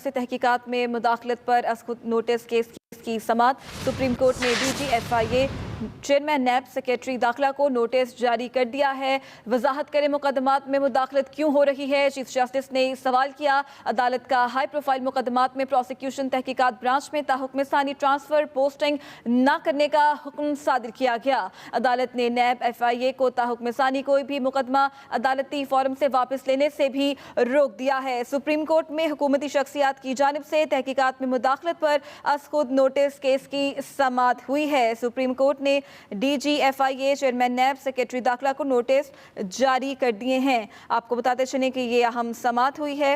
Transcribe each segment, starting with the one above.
से तहकीकात में मुदाखलत पर अज़खुद नोटिस केस की समाअत। सुप्रीम कोर्ट ने DGFIA चेयरमैन नैब सेक्रेटरी दाखिला को नोटिस जारी कर दिया है। वजाहत करें मुकदमात में मुदाखलत क्यों हो रही है। चीफ जस्टिस ने सवाल किया। अदालत का हाई प्रोफाइल मुकदमात में प्रोसिक्यूशन तहकीकात ब्रांच में ताहुक्म सानी ट्रांसफर पोस्टिंग न करने का हुक्म सादिर किया गया। अदालत ने नैब FIA को ताहुक्म सानी कोई भी मुकदमा अदालती फॉरम से वापस लेने से भी रोक दिया है। सुप्रीम कोर्ट में हुकूमती शख्सियात की जानिब से तहकीकात में मुदाखलत पर अज़खुद नोटिस केस की समाअत हुई है। सुप्रीम कोर्ट ने DGFIA चेयरमैन नैब सेक्रेटरी दाखिला को नोटिस जारी कर दिए हैं। आपको बताते चलें कि ये अहम समाअत हुई है।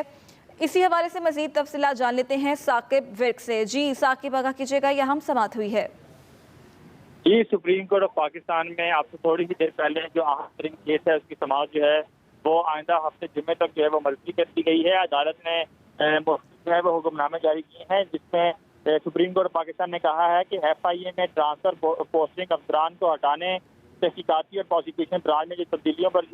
इसी हवाले से मजीद तफसीलात जान लेते हैं साकिब विर्क से। जी साकिब, आगाह कीजिएगा, ये अहम समाअत हुई है। जी, सुप्रीम कोर्ट ऑफ पाकिस्तान में आपसे थोड़ी ही देर पहले जो अहम तरीन केस है उसकी समाअत जो है वो आइंदा हफ्ते जुम्मे तक जो है वो मुलतवी कर दी गई है। अदालत ने जो है वो हुक्मनामे जारी किए हैं जिसमें सुप्रीम कोर्ट पाकिस्तान ने कहा है कि FIA में ट्रांसफर पोस्टिंग अफसरान को हटाने, तहकीकाती और प्रोसिक्यूशन ब्रांच में जो तब्दीलियों पर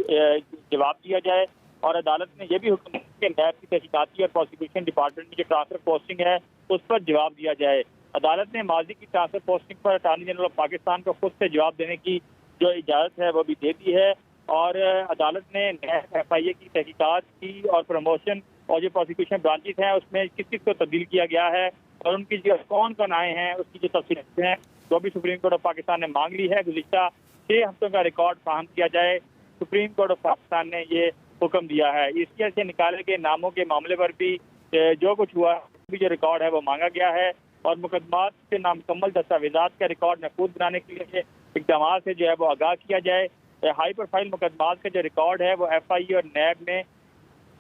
जवाब दिया जाए। और अदालत ने यह भी हुक्म दिया कि नैब की तहकीकाती और प्रोसिक्यूशन डिपार्टमेंट में जो ट्रांसफर पोस्टिंग है उस पर जवाब दिया जाए। अदालत ने माजी की ट्रांसफर पोस्टिंग पर अटॉर्नी जनरल ऑफ पाकिस्तान को खुद से जवाब देने की जो इजाज़त है वो भी दे दी है। और अदालत ने नैब FIA की तहकीकात की और प्रमोशन और जो प्रोसिक्यूशन ब्रांचेस हैं उसमें किस किस को तब्दील किया गया है और उनकी जो कौन कौन आए हैं उसकी जो तफसील हैं वो भी सुप्रीम कोर्ट ऑफ पाकिस्तान ने मांग ली है। गुज़िश्ता 6 हफ्तों का रिकॉर्ड फराहम किया जाए, सुप्रीम कोर्ट ऑफ पाकिस्तान ने ये हुक्म दिया है। इसके से निकाले गए नामों के मामले पर भी जो कुछ हुआ भी जो रिकॉर्ड है वो मांगा गया है और मुकदमात के नामुकम्मल दस्तावेजात का रिकॉर्ड महफूज बनाने के लिए इक़दाम से जो है वो आगाह किया जाए। हाई प्रोफाइल मुकदमात का जो रिकॉर्ड है वो FIA और नैब में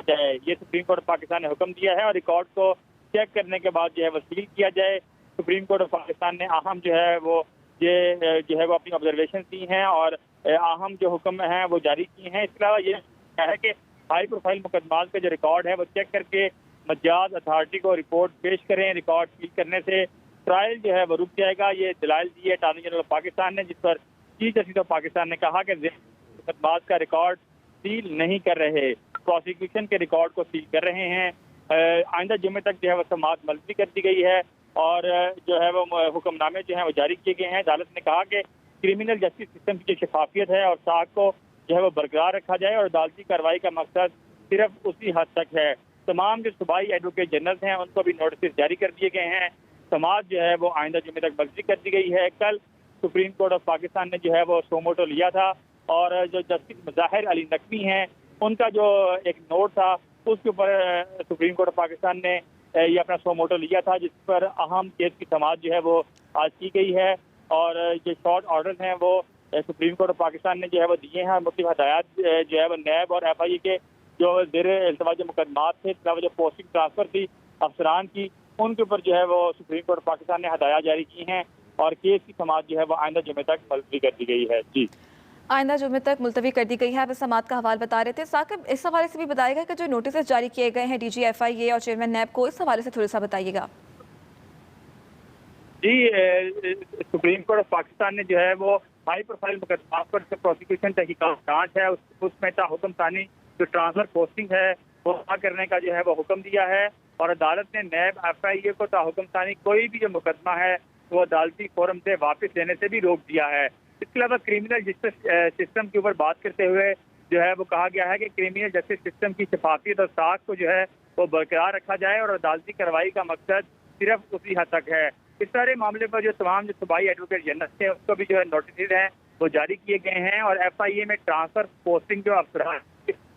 ये सुप्रीम कोर्ट ऑफ पाकिस्तान ने हुक्म दिया है और रिकॉर्ड को चेक करने के बाद जो है वो सील किया जाए। सुप्रीम कोर्ट ऑफ पाकिस्तान ने अहम जो है वो ये जो है वो अपनी ऑब्जर्वेशन दी हैं और अहम जो हुक्म हैं वो जारी किए हैं। इसके अलावा ये है कि हाई प्रोफाइल मुकदमात का जो रिकॉर्ड है वो चेक करके मजाज अथॉरिटी को रिपोर्ट पेश करें। रिकॉर्ड सील करने से ट्रायल जो है वो रुक जाएगा। ये दलाइल दिए अटॉर्नी जनरल ऑफ पाकिस्तान ने, जिस पर चीफ जस्टिस ऑफ पाकिस्तान ने कहा कि मुकदमात का रिकॉर्ड सील नहीं कर रहे, प्रोसिक्यूशन के रिकॉर्ड को सील कर रहे हैं। आइंदा जुम्मे तक जो है वो समाअत मुलतवी कर दी गई है और जो है वो हुक्मनामे जो है वो जारी किए गए हैं। अदालत ने कहा कि क्रिमिनल जस्टिस सिस्टम की जो शफाफियत है और साख को जो है वो बरकरार रखा जाए और अदालती कार्रवाई का मकसद सिर्फ उसी हद तक है। तमाम जो सूबाई एडवोकेट जनरल हैं उनको भी नोटिस जारी कर दिए गए हैं। समाअत जो है वो आइंदा जुम्मे तक मुलतवी कर दी गई है। कल सुप्रीम कोर्ट ऑफ पाकिस्तान ने जो है वो सोमोटो लिया था और जो जस्टिस मुजाहिर अली नकवी हैं उनका जो एक नोट था उसके ऊपर सुप्रीम कोर्ट ऑफ पाकिस्तान ने ये अपना सोमोटो लिया था, जिस पर अहम केस की समाअत जो है वो आज की गई है। और जो शॉर्ट ऑर्डर हैं वो सुप्रीम कोर्ट ऑफ पाकिस्तान ने जो है वो दिए हैं। मुख्तलिफ हदायत जो है वो नैब और FIA के जो ज़ेर इल्तवा जो मुकदमात थे, जो पोस्टिंग ट्रांसफर थी अफसरान की, उनके ऊपर जो है वो सुप्रीम कोर्ट ऑफ पाकिस्तान ने हदायत जारी की हैं और केस की समाअत जो है वो आइंदा जुम्मे तक मुलतवी कर दी गई है। जी, आइंदा जुम्मे तक मुलतवी कर दी गई है। आप समाअत का हवाला बता रहे थे साकिब, इस हवाले से भी बताइएगा कि जो नोटिस जारी किए गए हैं DGFIA और चेयरमैन नैब को, इस हवाले से थोड़ा सा बताइएगा। जी, सुप्रीम कोर्ट ऑफ पाकिस्तान ने जो है वो हाई प्रोफाइल मुकदमात पर जो प्रोसिक्यूशन तहकीकात ब्रांच है उसमें ताहुक्म सानी जो ट्रांसफर पोस्टिंग है वो न करने का जो है वो हुक्म दिया है और अदालत ने नैब FIA को ताहुक्म सानी कोई भी जो मुकदमा है वो अदालती फोरम से वापस लेने से भी रोक दिया है। इसके अलावा क्रिमिनल जस्टिस सिस्टम के ऊपर बात करते हुए जो है वो कहा गया है कि क्रिमिनल जस्टिस सिस्टम की शफाफियत और साख को जो है वो बरकरार रखा जाए और अदालती कार्रवाई का मकसद सिर्फ उसी हद तक है। इस सारे मामले पर जो तमाम जो सूबाई एडवोकेट जनरल थे उसको भी जो है नोटिस हैं वो जारी किए गए हैं और FIA में ट्रांसफर पोस्टिंग जो अफसरान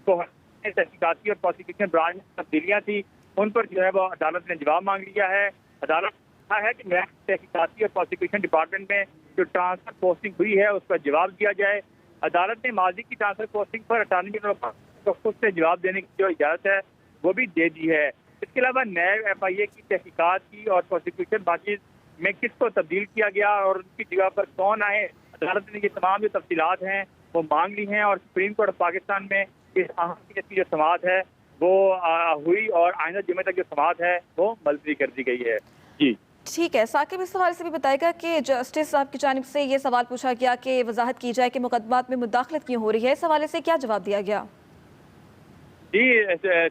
को तहकीकाती और प्रोसिक्यूशन ब्रांच में तब्दीलियाँ थी उन पर जो है वो अदालत ने जवाब मांग लिया है। अदालत ने कहा है कि नैब तहकीकाती और प्रोसिक्यूशन डिपार्टमेंट में जो ट्रांसफर पोस्टिंग हुई है उस पर जवाब दिया जाए। अदालत ने माजी की ट्रांसफर पोस्टिंग पर अटॉर्नी जनरल को खुद से जवाब देने की जो इजाज़त है वो भी दे दी है। इसके अलावा नैब FIA की तहकीकात की और प्रोसिक्यूशन ब्रांचेस में किसको तब्दील किया गया और उनकी जगह पर कौन आए, अदालत ने ये तमाम जो तफसीलात हैं वो मांग ली हैं और सुप्रीम कोर्ट ऑफ पाकिस्तान में इस अहम केस की जो समाअत है वो हुई और आइंदा जुम्मे तक जो समाअत है वो मुलतवी कर दी गई है। जी ठीक है साकिब, इस हवाले से भी बताएगा कि जस्टिस साहब की जानिब से ये सवाल पूछा गया कि वजाहत की जाए कि मुकदमात में मुदाखलत क्यों हो रही है, इस हवाले से क्या जवाब दिया गया? جی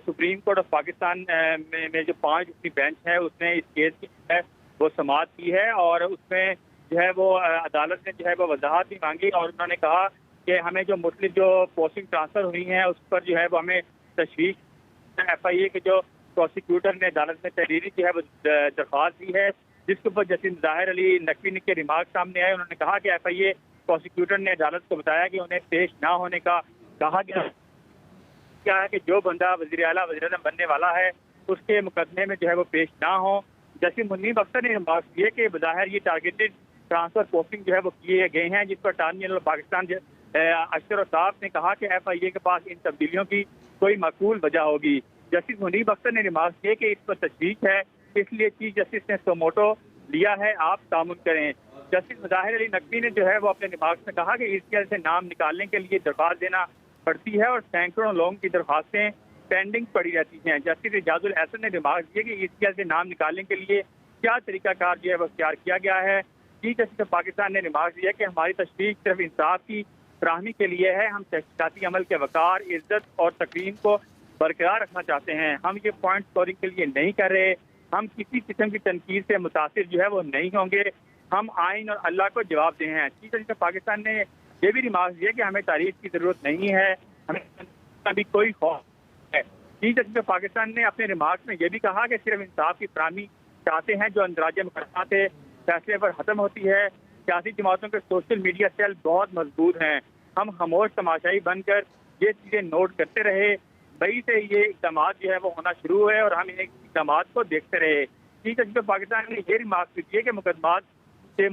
سپریم کورٹ آف پاکستان میں جو 5 رکنی بینچ ہے اس نے اس کیس کی ہے وہ سماعت کی ہے، اور اس میں جو ہے وہ عدالت نے جو ہے وہ وضاحت بھی مانگی، اور انہوں نے کہا کہ ہمیں جو مختلف جو پوسٹنگ ٹرانسفر ہوئی ہیں اس پر جو ہے وہ ہمیں تشویش، ایف آئی اے کے جو پروسیکیوٹر نے عدالت میں تحریری جو ہے وہ درخواست دی ہے، جس کے اوپر جسٹس ظاہر علی نقوی کے ریمارک سامنے آئے۔ انہوں نے کہا کہ ایف آئی اے پروسیکیوٹر نے عدالت کو بتایا کہ انہیں پیش نہ ہونے کا کہا گیا کیا ہے کہ جو بندہ وزیر اعلیٰ وزیر اعظم بننے والا ہے اس کے مقدمے میں جو ہے وہ پیش نہ ہو۔ جسٹس منیب اختر نے ریمارک دیے کہ بظاہر یہ ٹارگیٹڈ ٹرانسفر پوسٹنگ جو ہے وہ کیے گئے ہیں، جس پر اٹارنی جنرل پاکستان اشر الطاف نے کہا کہ ایف آئی اے کے پاس ان تبدیلیوں کی کوئی معقول وجہ ہوگی۔ جسٹس منیب اختر نے ریمارک کیے کہ اس پر تشویش ہے، اس لیے چیف جسٹس نے سوموٹو لیا ہے، آپ تعامل کریں۔ جسٹس مظاہر علی نقوی نے جو ہے وہ اپنے ریمارکس میں کہا کہ اس کیس سے نام نکالنے کے لیے درخواست دینا پڑتی ہے اور سینکڑوں لوگوں کی درخواستیں پینڈنگ پڑی رہتی ہیں۔ جسٹس اعجاز الحسن نے ریمارک دیے کہ اس کیس سے نام نکالنے کے لیے کیا طریقہ کار جو ہے وہ اختیار کیا گیا ہے۔ چیف جسٹس پاکستان نے ریمارک دیا کہ ہماری تشویش صرف انصاف کی فراہمی کے لیے ہے، ہم تحقیقاتی عمل کے وقار، عزت اور تقویم کو برقرار رکھنا چاہتے ہیں، ہم یہ پوائنٹ اسکورنگ کے لیے نہیں کر رہے، ہم کسی قسم کی تنقید سے متاثر جو ہے وہ نہیں ہوں گے، ہم آئین اور اللہ کو جواب دے ہیں۔ چیف جسٹس پاکستان نے یہ بھی ریمارک دیا کہ ہمیں تعریف کی ضرورت نہیں ہے، ہمیں ابھی کوئی خوف ہے۔ چیف جسٹس پاکستان نے اپنے ریمارکس میں یہ بھی کہا کہ صرف انصاف کی فراہمی چاہتے ہیں جو اندراج مقدمات فیصلے پر ختم ہوتی ہے۔ سیاسی جماعتوں کے سوشل میڈیا سیل بہت مضبوط ہیں، ہم خاموش تماشائی بن کر یہ چیزیں نوٹ کرتے رہے، بئی سے یہ اقدامات جو ہے وہ ہونا شروع ہوئے اور ہم ان اقدامات کو دیکھتے رہے۔ چیف جسٹس پاکستان نے یہ ریمارک دیے کہ مقدمات سے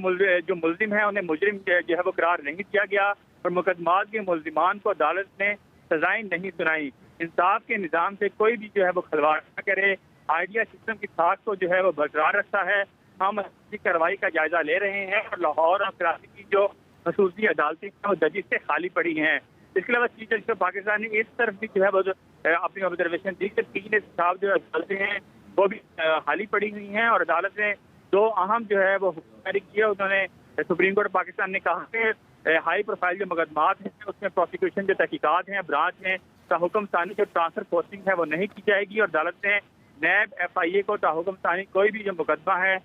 جو ملزم ہیں انہیں مجرم جو ہے وہ قرار نہیں دیا گیا اور مقدمات کے ملزمان کو عدالت نے سزائیں نہیں سنائی۔ انصاف کے نظام سے کوئی بھی جو ہے وہ کھلواڑ نہ کرے، آئیڈیا سسٹم کی ساخت کو جو ہے وہ برقرار رکھتا ہے۔ ہم اس کارروائی کا جائزہ لے رہے ہیں اور لاہور اور کراچی کی جو خصوصی عدالتیں ہیں وہ ججز سے خالی پڑی ہیں۔ اس کے علاوہ چیف جسٹس پاکستان نے اس طرف بھی جو ہے وہ اپنی آبزرویشن دی کہ 3 صاحب جو عدالتیں ہیں وہ بھی خالی پڑی ہوئی ہیں، اور عدالت نے 2 اہم جو ہے وہ حکم جاری کیے۔ انہوں نے سپریم کورٹ پاکستان نے کہا کہ ہائی پروفائل جو مقدمات ہیں اس میں پروسیکیوشن جو تحقیقات ہیں برانچ میں تاحکم ثانی جو ٹرانسفر پوسٹنگ ہے وہ نہیں کی جائے گی، اور عدالت نے نیب ایف آئی اے کو تاحکم ثانی کوئی بھی جو مقدمہ ہے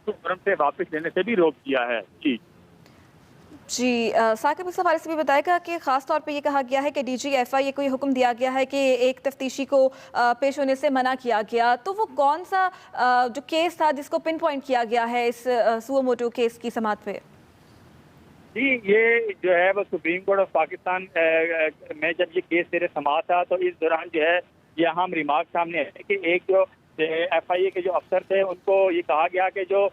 فورم سے واپس لینے سے بھی روک دیا ہے۔ جی ثاقب، اس حوالے سے بھی بتائے گا کہ خاص طور پہ یہ کہا گیا ہے کہ ڈی جی ایف آئی اے کو یہ حکم دیا گیا ہے کہ ایک تفتیشی کو پیش ہونے سے منع کیا گیا، تو وہ کون سا جو کیس تھا جس کو پن پوائنٹ کیا گیا ہے اس سوموٹو کیس کی سماعت پہ؟ جی یہ جو ہے وہ سپریم کورٹ آف پاکستان میں جب یہ کیس زیر سماعت تھا تو اس دوران جو ہے یہ اہم ریمارک سامنے آئے کہ ایک جو ایف آئی اے کے جو افسر تھے ان کو یہ کہا گیا کہ جو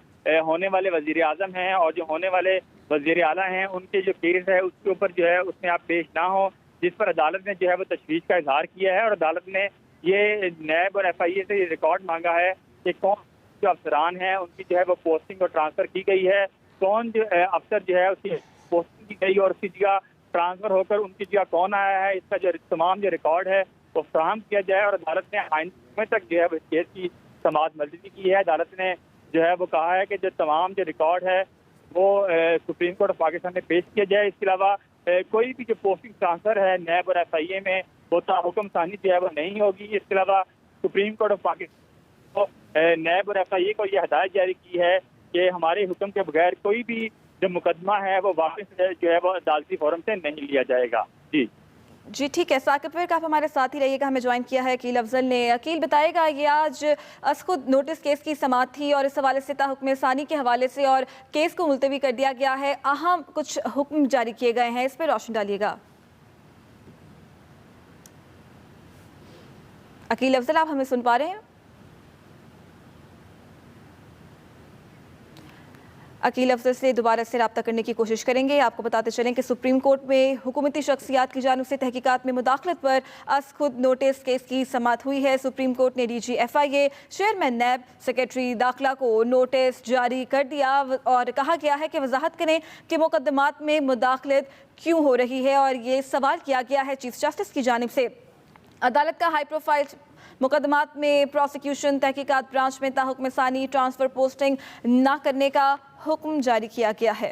ہونے والے وزیر اعظم ہیں اور جو ہونے والے وزیر اعلیٰ ہیں ان کے جو کیس ہے اس کے اوپر جو ہے اس میں آپ پیش نہ ہوں، جس پر عدالت نے جو ہے وہ تشویش کا اظہار کیا ہے، اور عدالت نے یہ نیب اور ایف آئی اے سے یہ ریکارڈ مانگا ہے کہ کون جو افسران ہیں ان کی جو ہے وہ پوسٹنگ اور ٹرانسفر کی گئی ہے، کون جو افسر جو ہے اس کی پوسٹنگ کی گئی اور اس کی جگہ ٹرانسفر ہو کر ان کی جگہ کون آیا ہے، اس کا جو تمام جو ریکارڈ ہے وہ فراہم کیا جائے۔ اور عدالت نے آئندہ تک جو ہے وہ اس کیس کی سماعت ملتوی کی ہے۔ عدالت نے جو ہے وہ کہا ہے کہ جو تمام جو ریکارڈ ہے وہ سپریم کورٹ آف پاکستان میں پیش کیا جائے۔ اس کے علاوہ کوئی بھی جو پوسٹنگ ٹرانسفر ہے نیب اور ایف آئی اے میں وہ تاحکم ثانی جو ہے وہ نہیں ہوگی۔ اس کے علاوہ سپریم کورٹ آف پاکستان کو نیب اور ایف آئی اے کو یہ ہدایت جاری کی ہے کہ ہمارے حکم کے بغیر کوئی بھی جو مقدمہ ہے وہ واپس جو ہے وہ عدالتی فورم سے نہیں لیا جائے گا۔ جی ٹھیک ہے ثاقب، پھر آپ ہمارے ساتھ ہی رہیے گا، ہمیں جوائن کیا ہے عقیل افضل نے۔ عقیل بتائے گا یہ آج خود نوٹس کیس کی سماعت تھی اور اس حوالے سے تاحکم ثانی کے حوالے سے اور کیس کو ملتوی کر دیا گیا ہے، اہم کچھ حکم جاری کیے گئے ہیں، اس پہ روشنی ڈالیے گا۔ عقیل افضل آپ ہمیں سن پا رہے ہیں؟ عقیل افضل سے دوبارہ سے رابطہ کرنے کی کوشش کریں گے۔ آپ کو بتاتے چلیں کہ سپریم کورٹ میں حکومتی شخصیات کی جانب سے تحقیقات میں مداخلت پر از خود نوٹس کیس کی سماعت ہوئی ہے۔ سپریم کورٹ نے ڈی جی ایف آئی اے، چیئرمین نیب، سیکرٹری داخلہ کو نوٹس جاری کر دیا اور کہا گیا ہے کہ وضاحت کریں کہ مقدمات میں مداخلت کیوں ہو رہی ہے، اور یہ سوال کیا گیا ہے چیف جسٹس کی جانب سے۔ عدالت کا ہائی پروفائل مقدمات میں پروسیکیوشن تحقیقات برانچ میں تاحکم ثانی ٹرانسفر پوسٹنگ نہ کرنے کا حکم جاری کیا گیا ہے۔